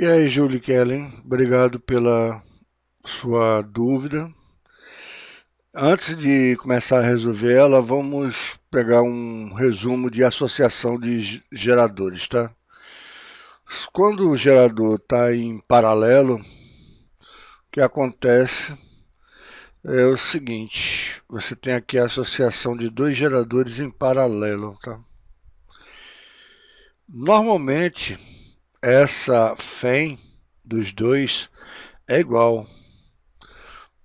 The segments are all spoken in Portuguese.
E aí, Julie Kellen, obrigado pela sua dúvida. Antes de começar a resolver ela, vamos pegar um resumo de associação de geradores, tá? Quando o gerador está em paralelo, o que acontece é o seguinte: você tem aqui a associação de dois geradores em paralelo, tá? Normalmente, essa FEM dos dois é igual.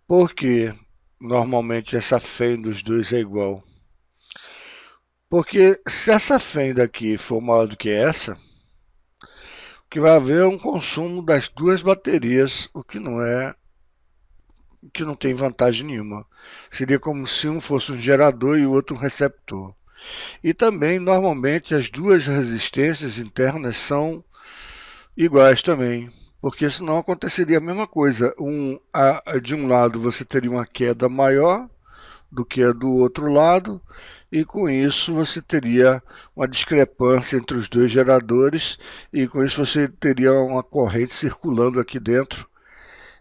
Por quê? Normalmente essa FEM dos dois é igual. Porque se essa FEM daqui for maior do que essa, o que vai haver é um consumo das duas baterias, o que não tem vantagem nenhuma. Seria como se um fosse um gerador e o outro um receptor. E também, normalmente, as duas resistências internas são iguais também, porque senão aconteceria a mesma coisa. De um lado você teria uma queda maior do que a do outro lado, e com isso você teria uma discrepância entre os dois geradores, e com isso você teria uma corrente circulando aqui dentro,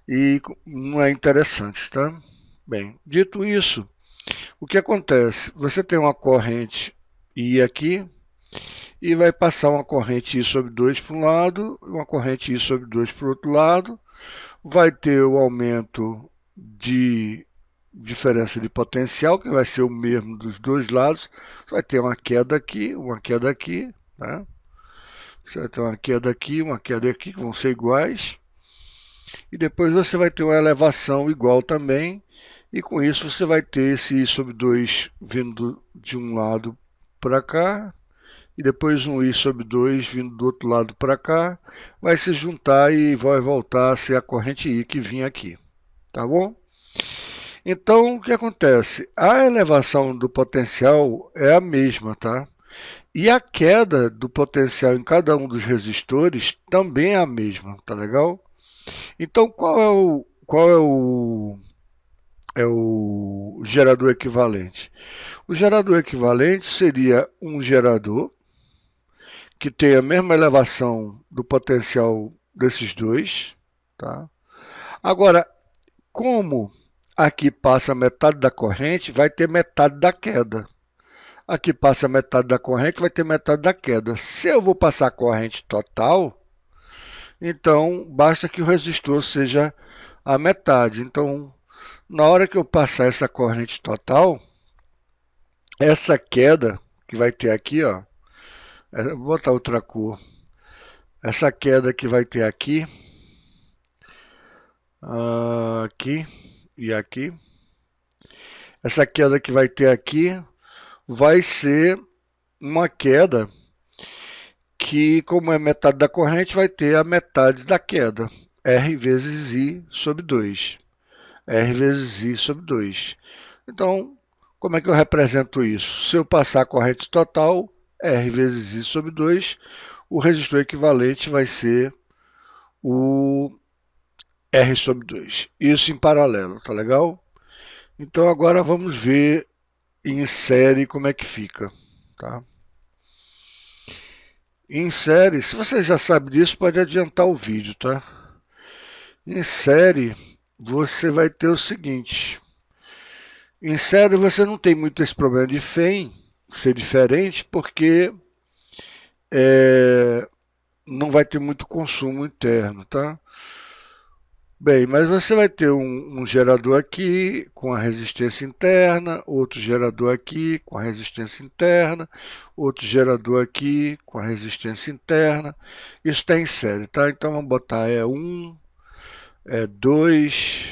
e não é interessante, tá? Bem, dito isso, o que acontece? Você tem uma corrente I aqui, e vai passar uma corrente I sobre 2 para um lado, uma corrente I sobre 2 para o outro lado, vai ter o aumento de diferença de potencial, que vai ser o mesmo dos dois lados. Você vai ter uma queda aqui, né? Você vai ter uma queda aqui, que vão ser iguais. E depois você vai ter uma elevação igual também. E com isso você vai ter esse I sobre 2 vindo de um lado para cá. E depois um I sobre 2 vindo do outro lado para cá. Vai se juntar e vai voltar a ser a corrente I que vinha aqui. Tá bom? Então, o que acontece? A elevação do potencial é a mesma, tá? E a queda do potencial em cada um dos resistores também é a mesma, tá legal? Então, qual é o gerador equivalente? O gerador equivalente seria um gerador que tem a mesma elevação do potencial desses dois, tá? Agora, como aqui passa metade da corrente, vai ter metade da queda. Aqui passa metade da corrente, vai ter metade da queda. Se eu vou passar a corrente total, então basta que o resistor seja a metade. Então, na hora que eu passar essa corrente total, essa queda que vai ter aqui, ó, vou botar outra cor. Essa queda que vai ter aqui, aqui e aqui, essa queda que vai ter aqui vai ser uma queda que, como é metade da corrente, vai ter a metade da queda. R vezes I sobre 2. R vezes I sobre 2. Então, como é que eu represento isso? Se eu passar a corrente total, R vezes I sobre 2, o resistor equivalente vai ser o R sobre 2. Isso em paralelo, tá legal? Então agora vamos ver em série como é que fica, tá? Em série, se você já sabe disso, pode adiantar o vídeo, tá? Em série, você vai ter o seguinte. Em série, você não tem muito esse problema de FEM ser diferente, porque não vai ter muito consumo interno, tá? Bem, mas você vai ter um gerador aqui com a resistência interna, outro gerador aqui com a resistência interna, outro gerador aqui com a resistência interna. Isso está em série, tá? Então vamos botar E1, E2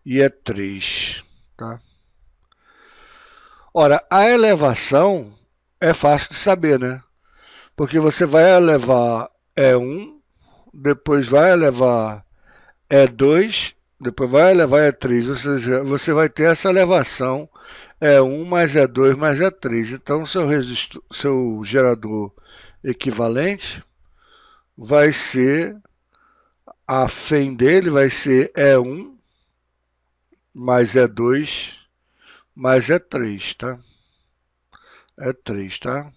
e E3, tá? Ora, a elevação é fácil de saber, né? Porque você vai elevar E1, depois vai elevar E2, depois vai elevar E3, ou seja, você vai ter essa elevação E1 mais E2 mais E3. Então, seu gerador equivalente vai ser, a FEM dele vai ser E1 mais E2 mais E3, tá? E3, tá?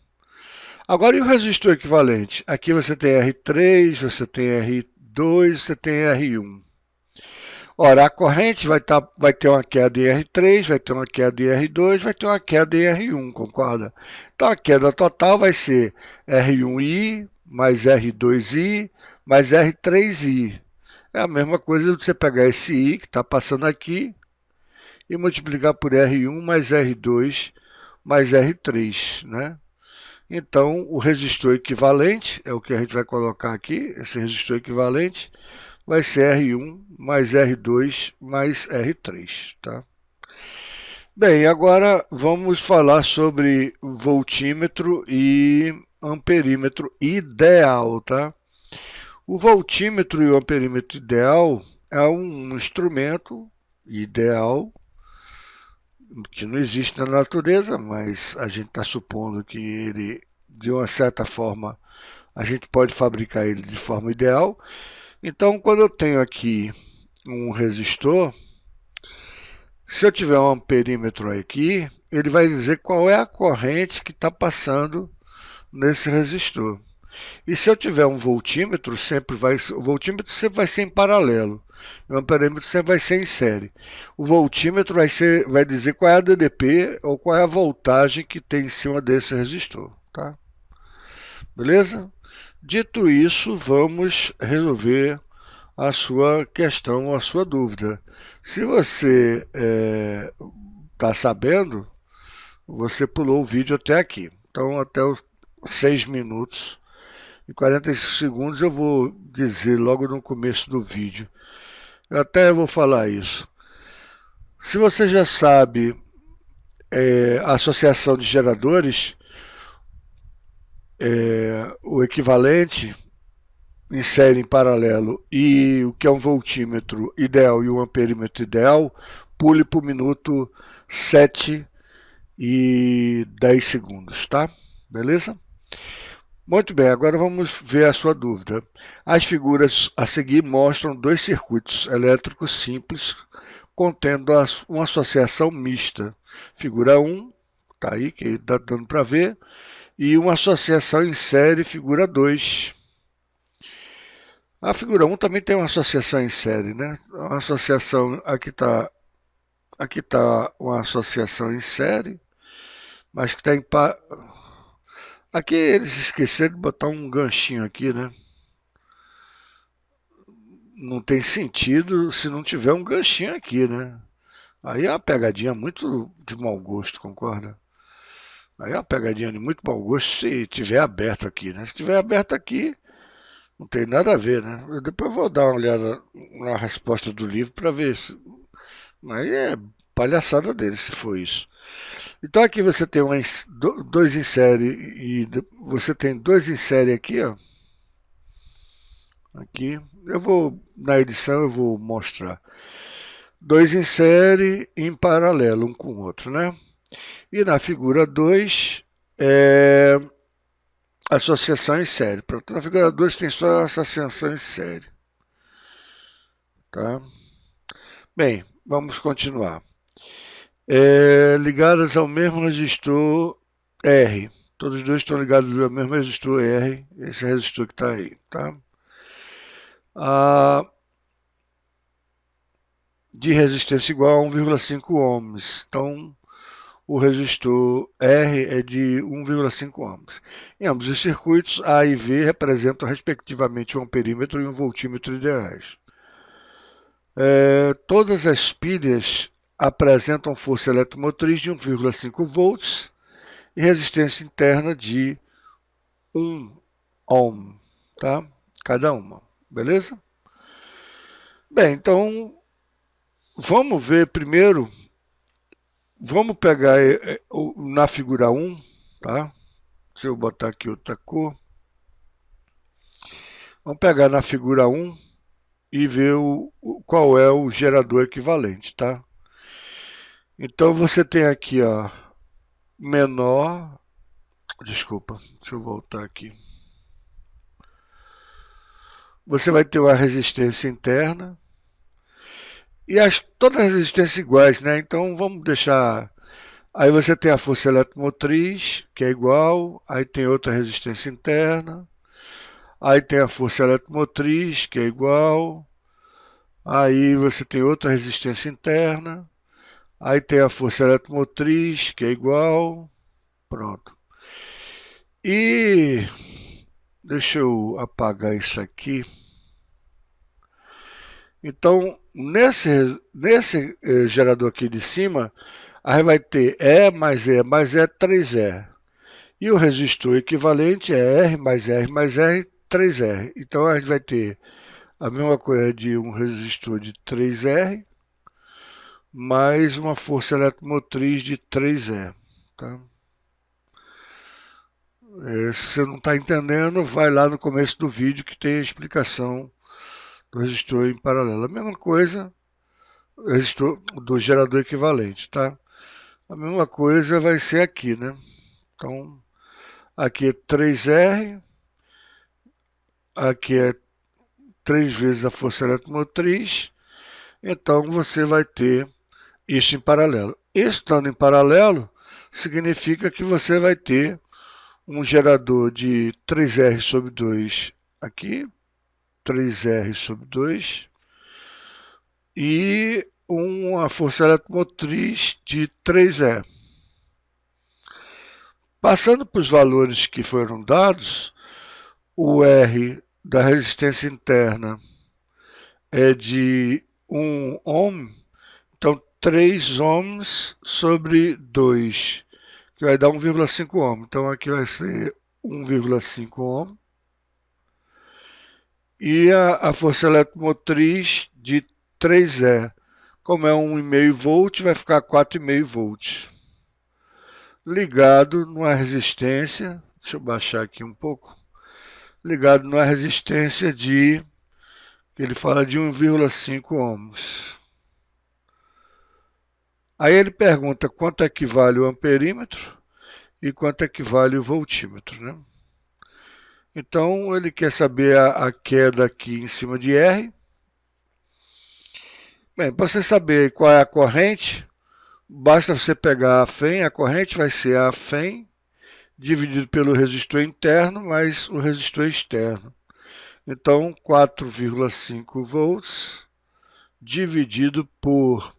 Agora, e o resistor equivalente? Aqui você tem R3, você tem R2, R2, você tem R1. Ora, a corrente vai ter uma queda em R3, vai ter uma queda em R2, vai ter uma queda em R1, concorda? Então a queda total vai ser R1I mais R2I mais R3I. É a mesma coisa de você pegar esse I que está passando aqui e multiplicar por R1 mais R2 mais R3, né? Então, o resistor equivalente, é o que a gente vai colocar aqui, esse resistor equivalente, vai ser R1 mais R2 mais R3, tá? Bem, agora vamos falar sobre voltímetro e amperímetro ideal, tá? O voltímetro e o amperímetro ideal é um instrumento ideal que não existe na natureza, mas a gente está supondo que ele, de uma certa forma, a gente pode fabricar ele de forma ideal. Então, quando eu tenho aqui um resistor, se eu tiver um amperímetro aqui, ele vai dizer qual é a corrente que está passando nesse resistor. E se eu tiver um voltímetro, o voltímetro sempre vai ser em paralelo. O amperímetro sempre vai ser em série. O voltímetro vai dizer qual é a DDP ou qual é a voltagem que tem em cima desse resistor, tá? Beleza? Dito isso, vamos resolver a sua questão, a sua dúvida. Se você está sabendo, você pulou o vídeo até aqui. Então, até os 6 minutos e 45 segundos eu vou dizer logo no começo do vídeo. Eu até vou falar isso. Se você já sabe a associação de geradores, o equivalente em série em paralelo e o que é um voltímetro ideal e um amperímetro ideal, pule para o minuto 7 e 10 segundos, tá? Beleza? Muito bem, agora vamos ver a sua dúvida. As figuras a seguir mostram dois circuitos elétricos simples contendo uma associação mista. Figura 1, está aí, que está dando para ver, e uma associação em série, figura 2. A figura 1 também tem uma associação em série, né? Uma associação, aqui tá uma associação em série, mas que está em par. Aqui eles esqueceram de botar um ganchinho aqui, né? Não tem sentido se não tiver um ganchinho aqui, né? Aí é uma pegadinha muito de mau gosto, concorda? Aí é uma pegadinha de muito mau gosto se tiver aberto aqui, né? Se tiver aberto aqui, não tem nada a ver, né? Eu depois vou dar uma olhada na resposta do livro para ver se... Mas é palhaçada dele se for isso. Então aqui você tem dois em série e você tem dois em série aqui, ó. Aqui, na edição eu vou mostrar. Dois em série em paralelo um com o outro, né? E na figura 2 associação em série. Pronto, na figura 2 tem só associação em série. Tá? Bem, vamos continuar. Ligadas ao mesmo resistor R. Todos os dois estão ligados ao mesmo resistor R. Esse resistor que está aí, tá? De resistência igual a 1,5 ohms. Então, o resistor R é de 1,5 ohms. Em ambos os circuitos, A e V representam respectivamente um amperímetro e um voltímetro ideais. Todas as pilhas apresentam força eletromotriz de 1,5 volts e resistência interna de 1 ohm, tá? Cada uma, beleza? Bem, então, vamos ver primeiro, vamos pegar na figura 1, tá? Deixa eu botar aqui outra cor. Vamos pegar na figura 1 e ver qual é o gerador equivalente, tá? Então você tem aqui, ó, menor, desculpa, deixa eu voltar aqui. Você vai ter uma resistência interna e todas as resistências iguais, né? Então vamos deixar. Aí você tem a força eletromotriz, que é igual, aí tem outra resistência interna. Aí tem a força eletromotriz, que é igual. Aí você tem outra resistência interna. Aí tem a força eletromotriz, que é igual. Pronto. E deixa eu apagar isso aqui. Então, nesse gerador aqui de cima, aí vai ter E mais E, 3E. E o resistor equivalente é R mais R mais R, 3R. Então, a gente vai ter a mesma coisa de um resistor de 3R mais uma força eletromotriz de 3E. Tá? Se você não está entendendo, vai lá no começo do vídeo que tem a explicação do resistor em paralelo. A mesma coisa resistor do gerador equivalente, tá? A mesma coisa vai ser aqui, né? Então, aqui é 3R, aqui é 3 vezes a força eletromotriz, então você vai ter isso em paralelo. Estando em paralelo, significa que você vai ter um gerador de 3R sobre 2 aqui, 3R sobre 2, e uma força eletromotriz de 3E. Passando para os valores que foram dados, o R da resistência interna é de 1 ohm, então 3 ohms sobre 2, que vai dar 1,5 ohm. Então aqui vai ser 1,5 ohm. E a força eletromotriz de 3E, como é 1,5 volt, vai ficar 4,5 volts. Ligado numa resistência, deixa eu baixar aqui um pouco, ligado numa resistência de, ele fala de 1,5 ohms. Aí ele pergunta quanto equivale o amperímetro e quanto equivale o voltímetro, né? Então ele quer saber a queda aqui em cima de R. Bem, para você saber qual é a corrente, basta você pegar a FEM, a corrente vai ser a FEM dividido pelo resistor interno mais o resistor externo. Então, 4,5 volts dividido por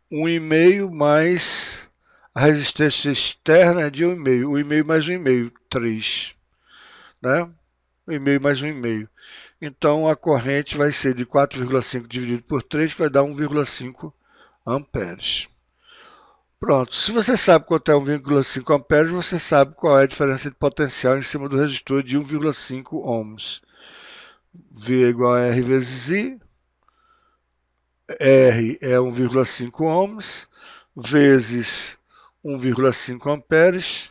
1,5 mais a resistência externa é de 1,5. 1,5 mais 1,5, 3. Né? 1,5 mais 1,5. Então, a corrente vai ser de 4,5 dividido por 3, que vai dar 1,5 amperes. Pronto, se você sabe quanto é 1,5 amperes, você sabe qual é a diferença de potencial em cima do resistor de 1,5 ohms. V é igual a R vezes I, R é 1,5 ohms, vezes 1,5 amperes,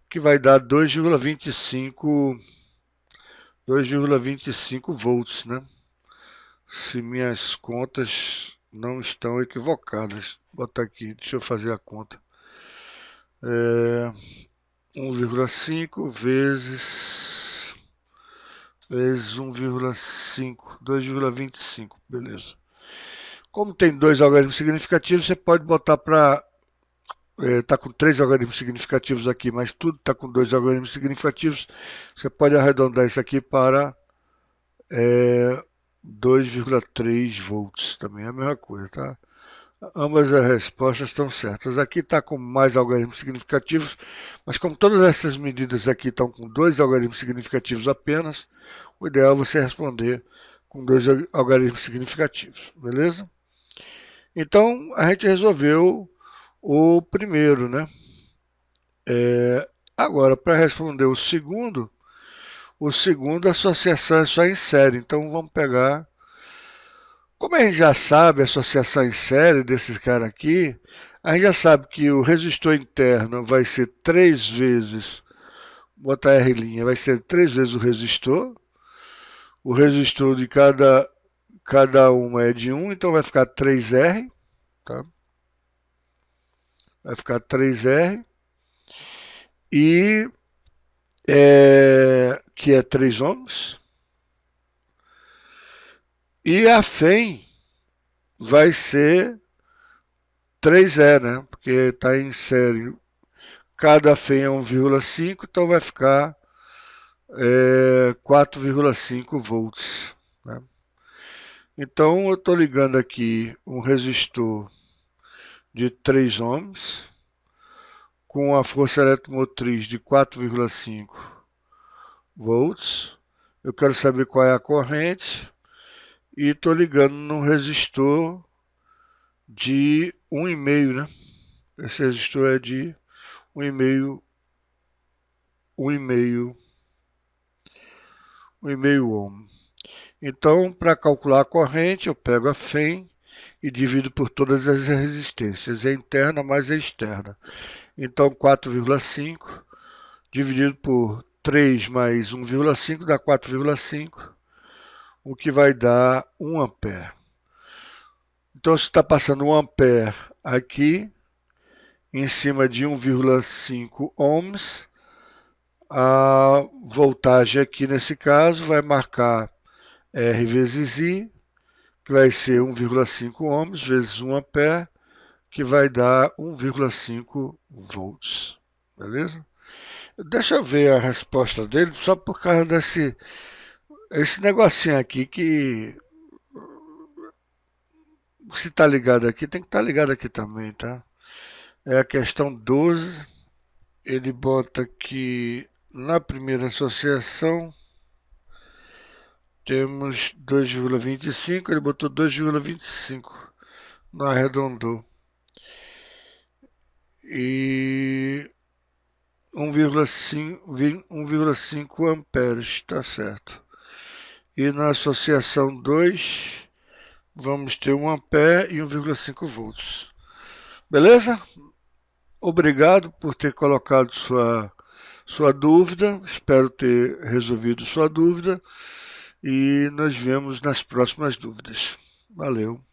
que vai dar 2,25 volts, né? Se minhas contas não estão equivocadas. Vou botar aqui, deixa eu fazer a conta. 1,5 vezes 1,5, 2,25, beleza. Como tem dois algarismos significativos, você pode botar para... Está com 3 algarismos significativos aqui, mas tudo está com 2 algarismos significativos. Você pode arredondar isso aqui para 2,3 volts, também é a mesma coisa, tá? Ambas as respostas estão certas. Aqui está com mais algarismos significativos, mas como todas essas medidas aqui estão com 2 algarismos significativos apenas, o ideal é você responder com 2 algarismos significativos, beleza? Então, a gente resolveu o primeiro, né? Agora, para responder o segundo a associação é só em série. Então, vamos pegar... Como a gente já sabe a associação em série desses caras aqui, a gente já sabe que o resistor interno vai ser 3 vezes, vou botar R', vai ser 3 vezes o resistor de cada uma é de 1, então vai ficar 3R, tá? Vai ficar 3R, e que é 3 ohms, e a FEM vai ser 3E, né? Porque está em série. Cada FEM é 1,5, então vai ficar 4,5 volts, né? Então eu estou ligando aqui um resistor de 3 ohms com a força eletromotriz de 4,5 volts. Eu quero saber qual é a corrente e estou ligando num resistor de 1,5, né? Esse resistor é de 1,5 ohm. Então, para calcular a corrente, eu pego a FEM e divido por todas as resistências, a interna mais a externa. Então, 4,5 dividido por 3 mais 1,5 dá 4,5, o que vai dar 1 ampere. Então, se está passando 1 ampere aqui, em cima de 1,5 ohms, a voltagem aqui nesse caso vai marcar R vezes I, que vai ser 1,5 ohms vezes 1 ampere, que vai dar 1,5 volts. Beleza? Deixa eu ver a resposta dele, só por causa esse negocinho aqui que, se tá ligado aqui, tem que estar ligado aqui também, tá? É a questão 12. Ele bota que na primeira associação temos 2,25, ele botou 2,25, não arredondou. E 1,5 amperes, tá certo. E na associação 2, vamos ter 1 ampere e 1,5 volts. Beleza? Obrigado por ter colocado sua dúvida. Espero ter resolvido sua dúvida. E nos vemos nas próximas dúvidas. Valeu!